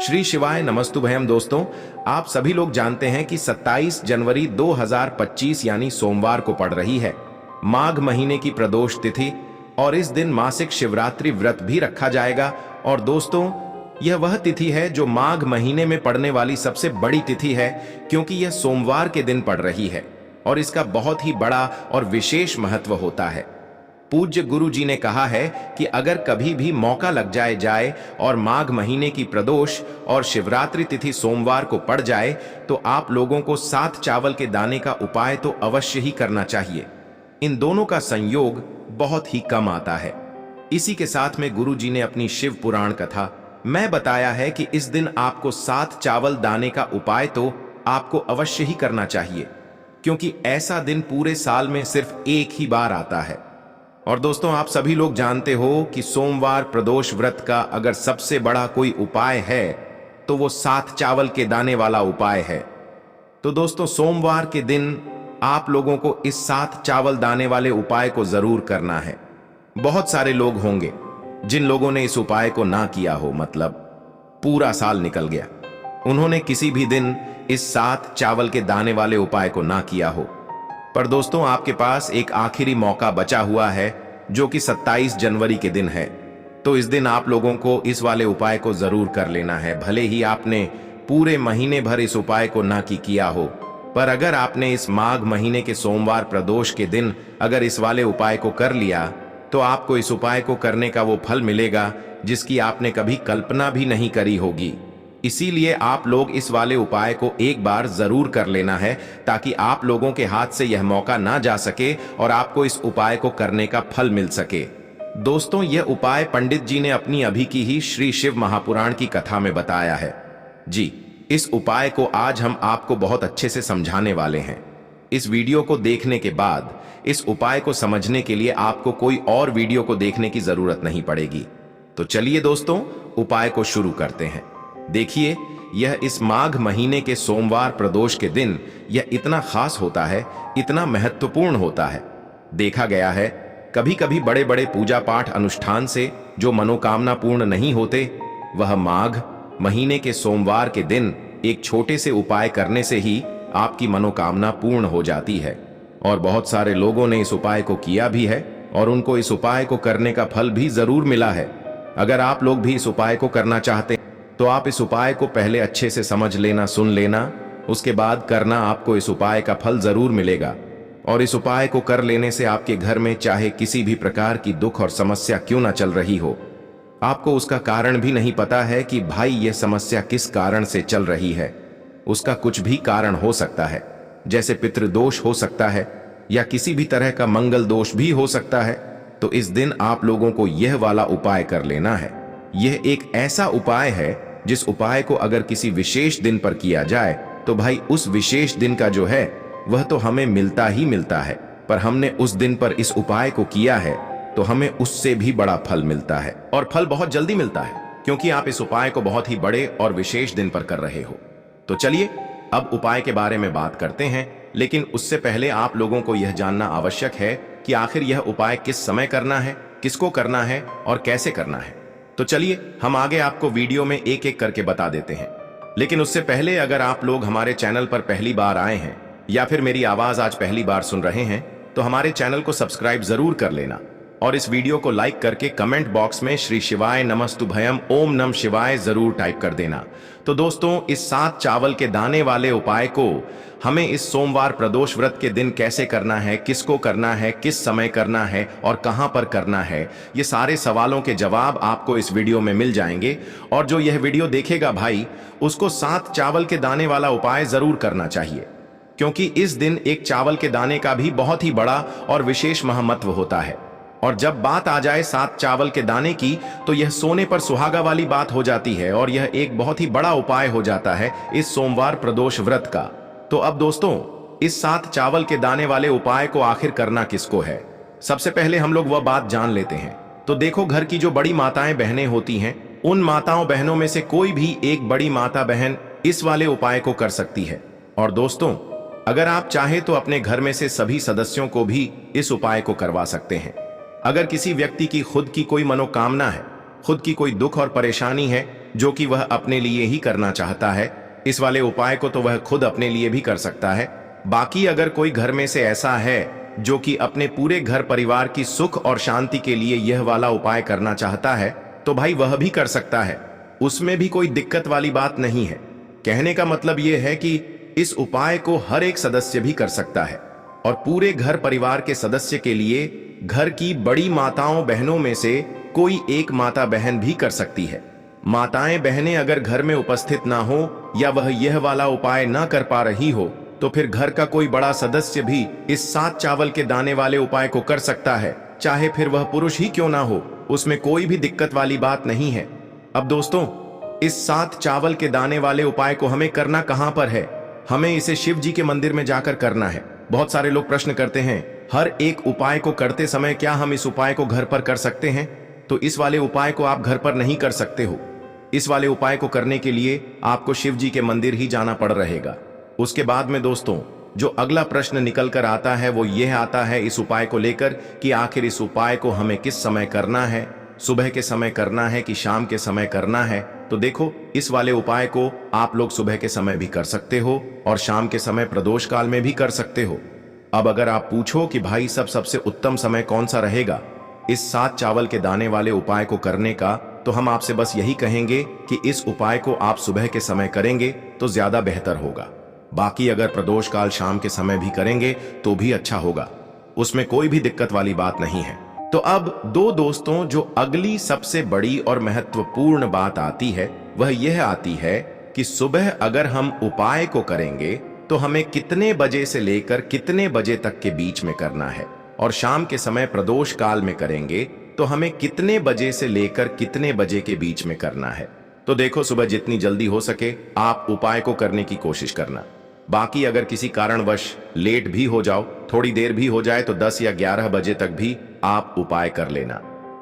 श्री शिवाय नमस्तुभयम। दोस्तों, आप सभी लोग जानते हैं कि 27 जनवरी 2025 यानी सोमवार को पड़ रही है माघ महीने की प्रदोष तिथि, और इस दिन मासिक शिवरात्रि व्रत भी रखा जाएगा। और दोस्तों, यह वह तिथि है जो माघ महीने में पड़ने वाली सबसे बड़ी तिथि है, क्योंकि यह सोमवार के दिन पड़ रही है और इसका बहुत ही बड़ा और विशेष महत्व होता है। पूज्य गुरु जी ने कहा है कि अगर कभी भी मौका लग जाए और माघ महीने की प्रदोष और शिवरात्रि तिथि सोमवार को पड़ जाए तो आप लोगों को 7 चावल के दाने का उपाय तो अवश्य ही करना चाहिए। इन दोनों का संयोग बहुत ही कम आता है। इसी के साथ में गुरु जी ने अपनी शिव पुराण कथा में बताया है कि इस दिन आपको 7 चावल दाने का उपाय तो आपको अवश्य ही करना चाहिए, क्योंकि ऐसा दिन पूरे साल में सिर्फ एक ही बार आता है। और दोस्तों, आप सभी लोग जानते हो कि सोमवार प्रदोष व्रत का अगर सबसे बड़ा कोई उपाय है तो वो 7 चावल के दाने वाला उपाय है। तो दोस्तों, सोमवार के दिन आप लोगों को इस 7 चावल दाने वाले उपाय को जरूर करना है। बहुत सारे लोग होंगे जिन लोगों ने इस उपाय को ना किया हो, मतलब पूरा साल निकल गया, उन्होंने किसी भी दिन इस 7 चावल के दाने वाले उपाय को ना किया हो। पर दोस्तों, आपके पास एक आखिरी मौका बचा हुआ है जो कि 27 जनवरी के दिन है। तो इस दिन आप लोगों को इस वाले उपाय को जरूर कर लेना है। भले ही आपने पूरे महीने भर इस उपाय को ना किया हो, पर अगर आपने इस माघ महीने के सोमवार प्रदोष के दिन अगर इस वाले उपाय को कर लिया तो आपको इस उपाय को करने का वो फल मिलेगा जिसकी आपने कभी कल्पना भी नहीं करी होगी। इसीलिए आप लोग इस वाले उपाय को एक बार जरूर कर लेना है, ताकि आप लोगों के हाथ से यह मौका ना जा सके और आपको इस उपाय को करने का फल मिल सके। दोस्तों, यह उपाय पंडित जी ने अपनी अभी की ही श्री शिव महापुराण की कथा में बताया है। जी, इस उपाय को आज हम आपको बहुत अच्छे से समझाने वाले हैं। इस वीडियो को देखने के बाद इस उपाय को समझने के लिए आपको कोई और वीडियो को देखने की जरूरत नहीं पड़ेगी। तो चलिए दोस्तों, उपाय को शुरू करते हैं। देखिए, यह इस माघ महीने के सोमवार प्रदोष के दिन यह इतना खास होता है, इतना महत्वपूर्ण होता है। देखा गया है कभी कभी बड़े बड़े पूजा पाठ अनुष्ठान से जो मनोकामना पूर्ण नहीं होते, वह माघ महीने के सोमवार के दिन एक छोटे से उपाय करने से ही आपकी मनोकामना पूर्ण हो जाती है। और बहुत सारे लोगों ने इस उपाय को किया भी है और उनको इस उपाय को करने का फल भी जरूर मिला है। अगर आप लोग भी इस उपाय को करना चाहते हैं तो आप इस उपाय को पहले अच्छे से समझ लेना, सुन लेना, उसके बाद करना। आपको इस उपाय का फल जरूर मिलेगा। और इस उपाय को कर लेने से आपके घर में चाहे किसी भी प्रकार की दुख और समस्या क्यों ना चल रही हो, आपको उसका कारण भी नहीं पता है कि भाई यह समस्या किस कारण से चल रही है, उसका कुछ भी कारण हो सकता है। जैसे पितृदोष हो सकता है या किसी भी तरह का मंगल दोष भी हो सकता है। तो इस दिन आप लोगों को यह वाला उपाय कर लेना है। यह एक ऐसा उपाय है जिस उपाय को अगर किसी विशेष दिन पर किया जाए तो भाई उस विशेष दिन का जो है वह तो हमें मिलता ही मिलता है, पर हमने उस दिन पर इस उपाय को किया है तो हमें उससे भी बड़ा फल मिलता है। और फल बहुत जल्दी मिलता है, क्योंकि आप इस उपाय को बहुत ही बड़े और विशेष दिन पर कर रहे हो। तो चलिए अब उपाय के बारे में बात करते हैं, लेकिन उससे पहले आप लोगों को यह जानना आवश्यक है कि आखिर यह उपाय किस समय करना है, किसको करना है और कैसे करना है। तो चलिए हम आगे आपको वीडियो में एक एक करके बता देते हैं। लेकिन उससे पहले अगर आप लोग हमारे चैनल पर पहली बार आए हैं या फिर मेरी आवाज आज पहली बार सुन रहे हैं तो हमारे चैनल को सब्सक्राइब जरूर कर लेना और इस वीडियो को लाइक करके कमेंट बॉक्स में श्री शिवाय नमस्तुभयम ओम नम शिवाय जरूर टाइप कर देना। तो दोस्तों, इस 7 चावल के दाने वाले उपाय को हमें इस सोमवार प्रदोष व्रत के दिन कैसे करना है, किसको करना है, किस समय करना है और कहां पर करना है, ये सारे सवालों के जवाब आपको इस वीडियो में मिल जाएंगे। और जो यह वीडियो देखेगा भाई, उसको 7 चावल के दाने वाला उपाय जरूर करना चाहिए, क्योंकि इस दिन एक चावल के दाने का भी बहुत ही बड़ा और विशेष महत्व होता है। और जब बात आ जाए 7 चावल के दाने की तो यह सोने पर सुहागा वाली बात हो जाती है और यह एक बहुत ही बड़ा उपाय हो जाता है इस सोमवार प्रदोष व्रत का। तो अब दोस्तों, इस 7 चावल के दाने वाले उपाय को आखिर करना किसको है, सबसे पहले हम लोग वह बात जान लेते हैं। तो देखो, घर की जो बड़ी माताएं बहनें होती हैं, उन माताओं बहनों में से कोई भी एक बड़ी माता बहन इस वाले उपाय को कर सकती है। और दोस्तों, अगर आप चाहे तो अपने घर में से सभी सदस्यों को भी इस उपाय को करवा सकते हैं। अगर किसी व्यक्ति की खुद की कोई मनोकामना है, खुद की कोई दुख और परेशानी है, जो कि वह अपने लिए ही करना चाहता है, इस वाले उपाय को तो वह खुद अपने लिए भी कर सकता है। बाकी अगर कोई घर में से ऐसा है जो कि अपने पूरे घर परिवार की सुख और शांति के लिए यह वाला उपाय करना चाहता है, तो भाई वह भी कर सकता है, उसमें भी कोई दिक्कत वाली बात नहीं है। कहने का मतलब यह है कि इस उपाय को हर एक सदस्य भी कर सकता है और पूरे घर परिवार के सदस्य के लिए घर की बड़ी माताओं बहनों में से कोई एक माता बहन भी कर सकती है। माताएं बहनें अगर घर में उपस्थित ना हो या वह यह वाला उपाय ना कर पा रही हो, तो फिर घर का कोई बड़ा सदस्य भी इस 7 चावल के दाने वाले उपाय को कर सकता है, चाहे फिर वह पुरुष ही क्यों ना हो, उसमें कोई भी दिक्कत वाली बात नहीं है। अब दोस्तों, इस 7 चावल के दाने वाले उपाय को हमें करना कहां पर है? हमें इसे शिव जी के मंदिर में जाकर करना है। बहुत सारे लोग प्रश्न करते हैं, हर एक उपाय को करते समय क्या हम इस उपाय को घर पर कर सकते हैं? तो इस वाले उपाय को आप घर पर नहीं कर सकते हो। इस वाले उपाय को करने के लिए आपको शिव जी के मंदिर ही जाना पड़ रहेगा। उसके बाद में दोस्तों, जो अगला प्रश्न निकल कर आता है वो यह आता है इस उपाय को लेकर कि आखिर इस उपाय को हमें किस समय करना है, सुबह के समय करना है कि शाम के समय करना है? तो देखो, इस वाले उपाय को आप लोग सुबह के समय भी कर सकते हो और शाम के समय प्रदोष काल में भी कर सकते हो। अब अगर आप पूछो कि भाई सबसे उत्तम समय कौन सा रहेगा इस 7 चावल के दाने वाले उपाय को करने का, तो हम आपसे बस यही कहेंगे कि इस उपाय को आप सुबह के समय करेंगे तो ज्यादा बेहतर होगा। बाकी अगर प्रदोष काल शाम के समय भी करेंगे तो भी अच्छा होगा, उसमें कोई भी दिक्कत वाली बात नहीं है। तो अब दोस्तों, जो अगली सबसे बड़ी और महत्वपूर्ण बात आती है वह यह आती है कि सुबह अगर हम उपाय को करेंगे तो हमें कितने बजे से लेकर कितने बजे तक के बीच में करना है, और शाम के समय प्रदोष काल में करेंगे तो हमें कितने बजे से लेकर कितने बजे के बीच में करना है। तो देखो, सुबह जितनी जल्दी हो सके आप उपाय को करने की कोशिश करना। बाकी अगर किसी कारणवश लेट भी हो जाओ, थोड़ी देर भी हो जाए, तो 10 या 11 बजे तक भी आप उपाय कर लेना,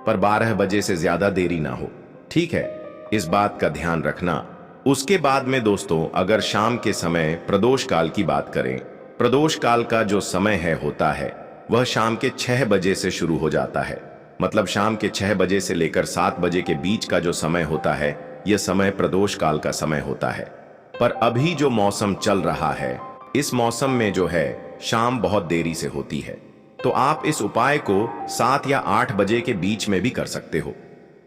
पर 12 बजे से ज्यादा देरी ना हो, ठीक है? इस बात का ध्यान रखना। उसके बाद में दोस्तों, अगर शाम के समय प्रदोष काल की बात करें, प्रदोष काल का जो समय होता है वह शाम के 6 बजे से शुरू हो जाता है। मतलब शाम के 6 बजे से लेकर 7 बजे के बीच का जो समय होता है, यह समय प्रदोष काल का समय होता है। पर अभी जो मौसम चल रहा है, इस मौसम में जो है शाम बहुत देरी से होती है, तो आप इस उपाय को 7 या 8 बजे के बीच में भी कर सकते हो।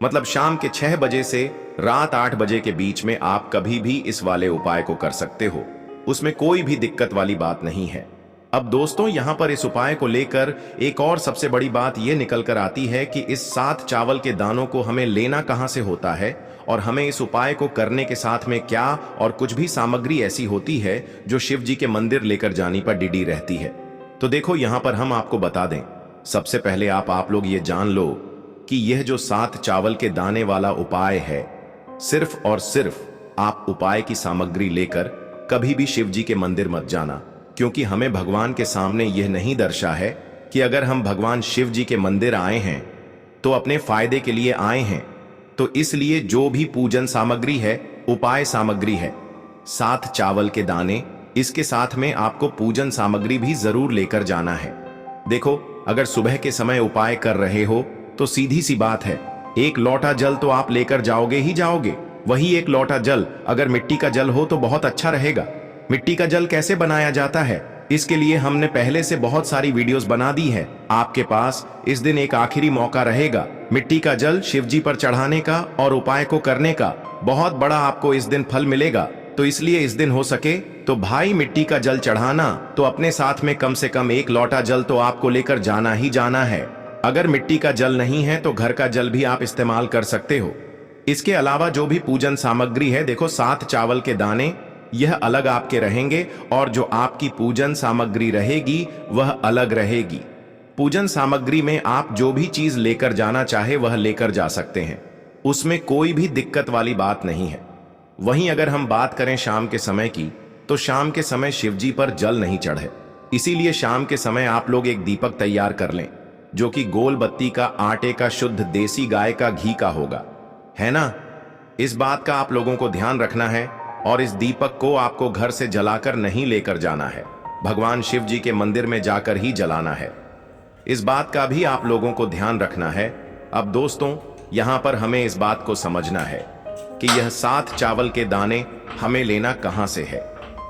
मतलब शाम के 6 बजे से रात 8 बजे के बीच में आप कभी भी इस वाले उपाय को कर सकते हो, उसमें कोई भी दिक्कत वाली बात नहीं है। अब दोस्तों, यहां पर इस उपाय को लेकर एक और सबसे बड़ी बात यह निकल कर आती है कि इस 7 चावल के दानों को हमें लेना कहां से होता है, और हमें इस उपाय को करने के साथ में क्या और कुछ भी सामग्री ऐसी होती है जो शिव जी के मंदिर लेकर जाने पर डिडी रहती है। तो देखो, यहां पर हम आपको बता दें, सबसे पहले आप लोग ये जान लो कि यह जो 7 चावल के दाने वाला उपाय है, सिर्फ और सिर्फ आप उपाय की सामग्री लेकर कभी भी शिव जी के मंदिर मत जाना, क्योंकि हमें भगवान के सामने यह नहीं दर्शा है कि अगर हम भगवान शिव जी के मंदिर आए हैं तो अपने फायदे के लिए आए हैं। तो इसलिए जो भी पूजन सामग्री है, उपाय सामग्री है, 7 चावल के दाने, इसके साथ में आपको पूजन सामग्री भी जरूर लेकर जाना है। देखो, अगर सुबह के समय उपाय कर रहे हो तो सीधी सी बात है, 1 लोटा जल तो आप लेकर जाओगे ही जाओगे। वही 1 लोटा जल अगर मिट्टी का जल हो तो बहुत अच्छा रहेगा। मिट्टी का जल कैसे बनाया जाता है, इसके लिए हमने पहले से बहुत सारी वीडियोस बना दी है। आपके पास इस दिन एक आखिरी मौका रहेगा मिट्टी का जल शिव जी पर चढ़ाने का और उपाय को करने का। बहुत बड़ा आपको इस दिन फल मिलेगा। तो इसलिए इस दिन हो सके तो भाई मिट्टी का जल चढ़ाना, तो अपने साथ में कम से कम 1 लोटा जल तो आपको लेकर जाना ही जाना है। अगर मिट्टी का जल नहीं है तो घर का जल भी आप इस्तेमाल कर सकते हो। इसके अलावा जो भी पूजन सामग्री है, देखो 7 चावल के दाने, यह अलग आपके रहेंगे, और जो आपकी पूजन सामग्री रहेगी वह अलग रहेगी। पूजन सामग्री में आप जो भी चीज लेकर जाना चाहे वह लेकर जा सकते हैं, उसमें कोई भी दिक्कत वाली बात नहीं है। वहीं अगर हम बात करें शाम के समय की, तो शाम के समय शिव जी पर जल नहीं चढ़े, इसीलिए शाम के समय आप लोग एक दीपक तैयार कर लें, जो कि गोल बत्ती का, आटे का, शुद्ध देसी गाय का घी का होगा, है ना? इस बात का आप लोगों को ध्यान रखना है, और इस दीपक को आपको घर से जलाकर नहीं लेकर जाना है, भगवान शिव जी के मंदिर में जाकर ही जलाना है। इस बात का भी आप लोगों को ध्यान रखना है। अब दोस्तों, यहां पर हमें इस बात को समझना है कि यह 7 चावल के दाने हमें लेना कहां से है।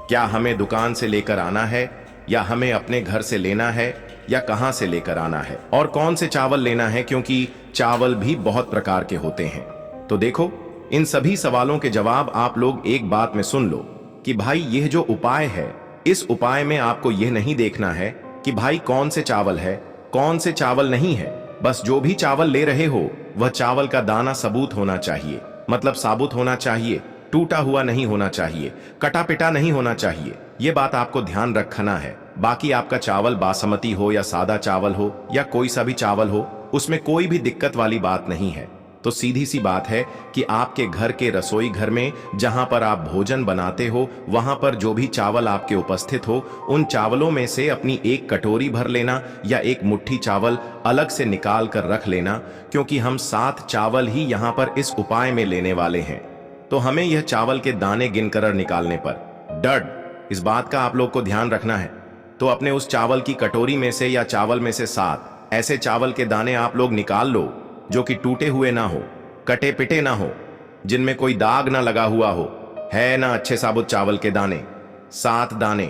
क्या हमें दुकान से लेकर आना है, या हमें अपने घर से लेना है, या कहां से लेकर आना है, और कौन से चावल लेना है, क्योंकि चावल भी बहुत प्रकार के होते हैं। तो देखो, इन सभी सवालों के जवाब आप लोग एक बात में सुन लो कि भाई यह जो उपाय है, इस उपाय में आपको यह नहीं देखना है कि भाई कौन से चावल है, कौन से चावल नहीं है। बस जो भी चावल ले रहे हो वह चावल का दाना सबूत होना चाहिए, मतलब साबुत होना चाहिए, टूटा हुआ नहीं होना चाहिए, कटा पिटा नहीं होना चाहिए। यह बात आपको ध्यान रखना है। बाकी आपका चावल बासमती हो या सादा चावल हो या कोई सा भी चावल हो, उसमें कोई भी दिक्कत वाली बात नहीं है। तो सीधी सी बात है कि आपके घर के रसोई घर में जहां पर आप भोजन बनाते हो, वहां पर जो भी चावल आपके उपस्थित हो, उन चावलों में से अपनी एक कटोरी भर लेना या एक मुट्ठी चावल अलग से निकाल कर रख लेना, क्योंकि हम 7 चावल ही यहां पर इस उपाय में लेने वाले हैं। तो हमें यह चावल के दाने गिनकर निकालने पर डड इस बात का आप लोग को ध्यान रखना है। तो अपने उस चावल की कटोरी में से या चावल में से 7 ऐसे चावल के दाने आप लोग निकाल लो जो कि टूटे हुए ना हो, कटे पिटे ना हो, जिनमें कोई दाग ना लगा हुआ हो, है ना अच्छे साबुत चावल के दाने। 7 दाने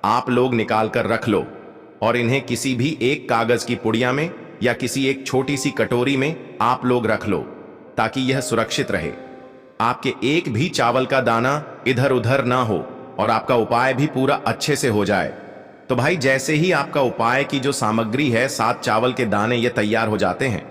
आप लोग निकाल कर रख लो और इन्हें किसी भी एक कागज की पुड़िया में या किसी एक छोटी सी कटोरी में आप लोग रख लो, ताकि यह सुरक्षित रहे। आपके एक भी चावल का दाना इधर उधर ना हो और आपका उपाय भी पूरा अच्छे से हो जाए। तो भाई जैसे ही आपका उपाय की जो सामग्री है, 7 चावल के दाने, ये तैयार हो जाते हैं,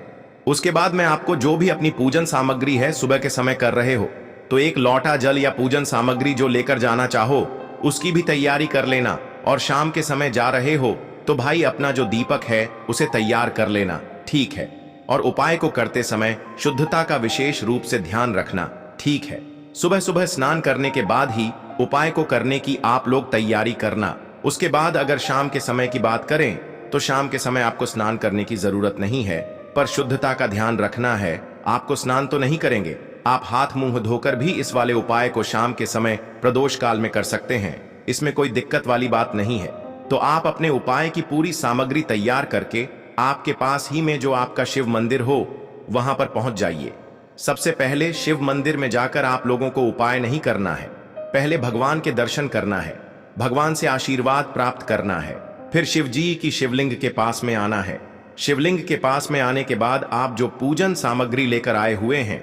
उसके बाद में आपको जो भी अपनी पूजन सामग्री है सुबह के समय कर रहे हो, तो एक लौटा जल या पूजन सामग्री जो लेकर जाना चाहो उसकी भी तैयारी कर लेना। और शाम के समय जा रहे हो तो भाई अपना जो दीपक है उसे तैयार कर लेना, ठीक है। और उपाय को करते समय शुद्धता का विशेष रूप से ध्यान रखना, ठीक है। सुबह सुबह स्नान करने के बाद ही उपाय को करने की आप लोग तैयारी करना। उसके बाद अगर शाम के समय की बात करें तो शाम के समय आपको स्नान करने की जरूरत नहीं है, पर शुद्धता का ध्यान रखना है। आपको स्नान तो नहीं करेंगे, आप हाथ मुंह धोकर भी इस वाले उपाय को शाम के समय प्रदोष काल में कर सकते हैं, इसमें कोई दिक्कत वाली बात नहीं है। तो आप अपने उपाय की पूरी सामग्री तैयार करके आपके पास ही में जो आपका शिव मंदिर हो वहां पर पहुंच जाइए। सबसे पहले शिव मंदिर में जाकर आप लोगों को उपाय नहीं करना है, पहले भगवान के दर्शन करना है, भगवान से आशीर्वाद प्राप्त करना है। फिर शिव जी की शिवलिंग के पास में आना है। शिवलिंग के पास में आने के बाद आप जो पूजन सामग्री लेकर आए हुए हैं,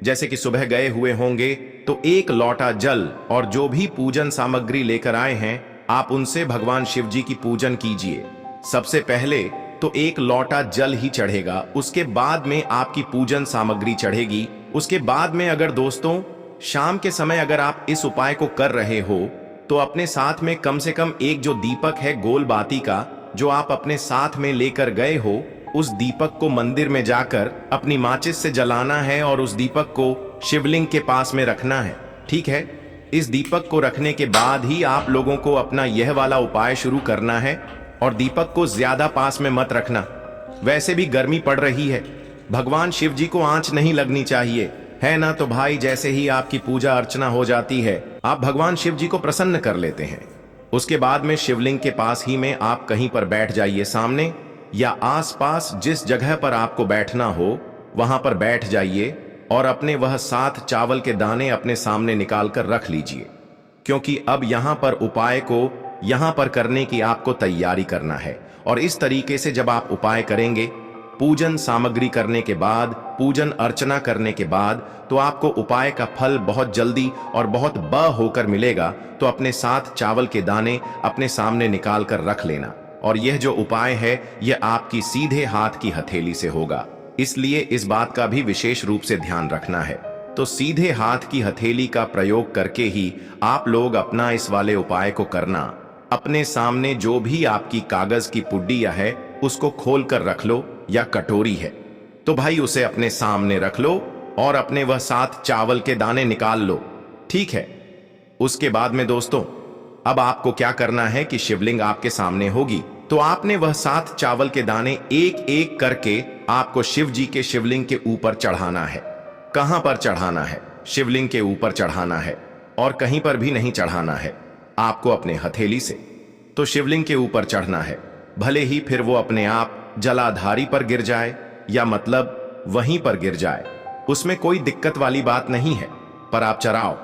जैसे कि सुबह गए हुए होंगे तो एक लौटा जल और जो भी पूजन सामग्री लेकर आए हैं आप उनसे भगवान शिव जी की पूजन कीजिए। सबसे पहले तो एक लौटा जल ही चढ़ेगा, उसके बाद में आपकी पूजन सामग्री चढ़ेगी। उसके बाद में अगर दोस्तों शाम के समय अगर आप इस उपाय को कर रहे हो तो अपने साथ में कम से कम एक जो दीपक है गोल बाती का, जो आप अपने साथ में लेकर गए हो, उस दीपक को मंदिर में जाकर अपनी माचिस से जलाना है और उस दीपक को शिवलिंग के पास में रखना है, ठीक है। इस दीपक को रखने के बाद ही आप लोगों को अपना यह वाला उपाय शुरू करना है और दीपक को ज्यादा पास में मत रखना। वैसे भी गर्मी पड़ रही है, भगवान शिव जी को आंच नहीं लगनी चाहिए, है ना। तो भाई जैसे ही आपकी पूजा अर्चना हो जाती है आप भगवान शिव जी को प्रसन्न कर लेते हैं। उसके बाद में शिवलिंग के पास ही में आप कहीं पर बैठ जाइए, सामने या आसपास जिस जगह पर आपको बैठना हो वहां पर बैठ जाइए और अपने वह 7 चावल के दाने अपने सामने निकाल कर रख लीजिए, क्योंकि अब यहां पर उपाय को यहां पर करने की आपको तैयारी करना है। और इस तरीके से जब आप उपाय करेंगे, पूजन सामग्री करने के बाद, पूजन अर्चना करने के बाद, तो आपको उपाय का फल बहुत जल्दी और बहुत ब होकर मिलेगा। तो अपने 7 चावल के दाने अपने सामने निकाल कर रख लेना। और यह जो उपाय है यह आपकी सीधे हाथ की हथेली से होगा, इसलिए इस बात का भी विशेष रूप से ध्यान रखना है। तो सीधे हाथ की हथेली का प्रयोग करके ही आप लोग अपना इस वाले उपाय को करना। अपने सामने जो भी आपकी कागज की पुड्डिया है उसको खोल कर रख लो, या कटोरी है तो भाई उसे अपने सामने रख लो और अपने वह 7 चावल के दाने निकाल लो, ठीक है। उसके बाद में दोस्तों अब आपको क्या करना है कि शिवलिंग आपके सामने होगी, तो आपने वह 7 चावल के दाने एक एक करके आपको शिव जी के शिवलिंग के ऊपर चढ़ाना है। कहां पर चढ़ाना है? शिवलिंग के ऊपर चढ़ाना है और कहीं पर भी नहीं चढ़ाना है, आपको अपने हथेली से तो शिवलिंग के ऊपर चढ़ना है। भले ही फिर वो अपने आप जलाधारी पर गिर जाए या मतलब वहीं पर गिर जाए, उसमें कोई दिक्कत वाली बात नहीं है। पर आप चढ़ाओ।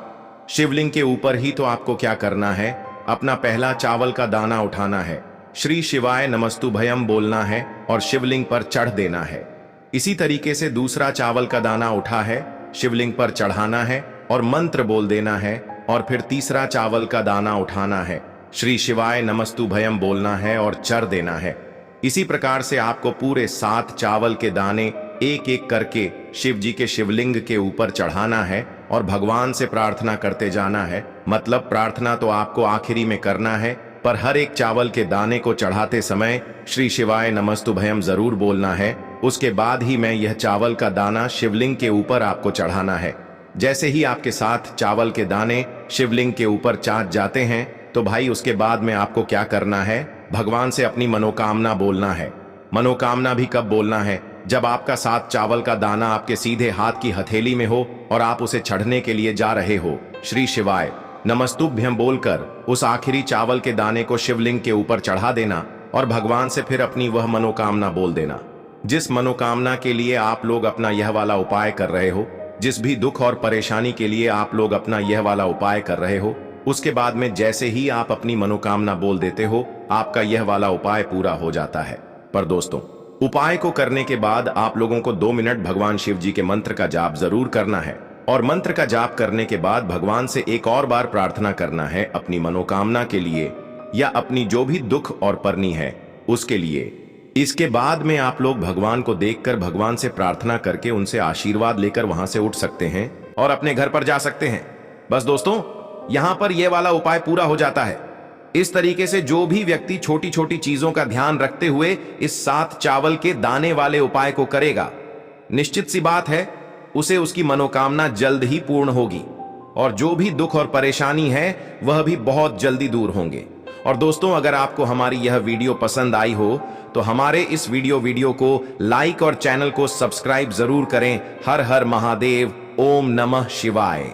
शिवलिंग के ऊपर ही तो आपको क्या करना है, अपना पहला चावल का दाना उठाना है, श्री शिवाय नमस्तुभयम बोलना है और शिवलिंग पर चढ़ देना है। इसी तरीके से दूसरा चावल का दाना उठा है, शिवलिंग पर चढ़ाना है और मंत्र बोल देना है, और फिर तीसरा चावल का दाना उठाना है, श्री शिवाय नमस्तुभयम बोलना है और चढ़ देना है। इसी प्रकार से आपको पूरे 7 चावल के दाने एक एक करके शिव जी के शिवलिंग के ऊपर चढ़ाना है और भगवान से प्रार्थना करते जाना है। मतलब प्रार्थना तो आपको आखिरी में करना है, पर हर एक चावल के दाने को चढ़ाते समय श्री शिवाय नमस्तुभयम जरूर बोलना है। उसके बाद ही मैं यह चावल का दाना शिवलिंग के ऊपर आपको चढ़ाना है। जैसे ही आपके 7 चावल के दाने शिवलिंग के ऊपर चाट जाते हैं तो भाई उसके बाद में आपको क्या करना है, भगवान से अपनी मनोकामना बोलना है। मनोकामना भी कब बोलना है, जब आपका 7 चावल का दाना आपके सीधे हाथ की हथेली में हो और आप उसे चढ़ने के लिए जा रहे हो। श्री शिवाय नमस्तुभ्यम बोलकर उस आखिरी चावल के दाने को शिवलिंग के ऊपर चढ़ा देना और भगवान से फिर अपनी वह मनोकामना बोल देना। जिस मनोकामना के लिए आप लोग अपना यह वाला उपाय कर रहे हो, जिस भी दुख और परेशानी के लिए आप लोग अपना यह वाला उपाय कर रहे हो, उसके बाद में जैसे ही आप अपनी मनोकामना बोल देते हो, आपका यह वाला उपाय पूरा हो जाता है। पर दोस्तों, उपाय को करने के बाद आप लोगों को 2 मिनट भगवान शिव जी के मंत्र का जाप जरूर करना है, और मंत्र का जाप करने के बाद भगवान से एक और बार प्रार्थना करना है अपनी मनोकामना के लिए या अपनी जो भी दुख और परनी है उसके लिए। इसके बाद में आप लोग भगवान को देखकर भगवान से प्रार्थना करके उनसे आशीर्वाद लेकर वहां से उठ सकते हैं और अपने घर पर जा सकते हैं। बस दोस्तों, यहां पर यह वाला उपाय पूरा हो जाता है। इस तरीके से जो भी व्यक्ति छोटी छोटी चीजों का ध्यान रखते हुए इस 7 चावल के दाने वाले उपाय को करेगा, निश्चित सी बात है उसे उसकी मनोकामना जल्द ही पूर्ण होगी और जो भी दुख और परेशानी है वह भी बहुत जल्दी दूर होंगे। और दोस्तों, अगर आपको हमारी यह वीडियो पसंद आई हो तो हमारे इस वीडियो को लाइक और चैनल को सब्सक्राइब जरूर करें। हर हर महादेव, ओम नमः शिवाय।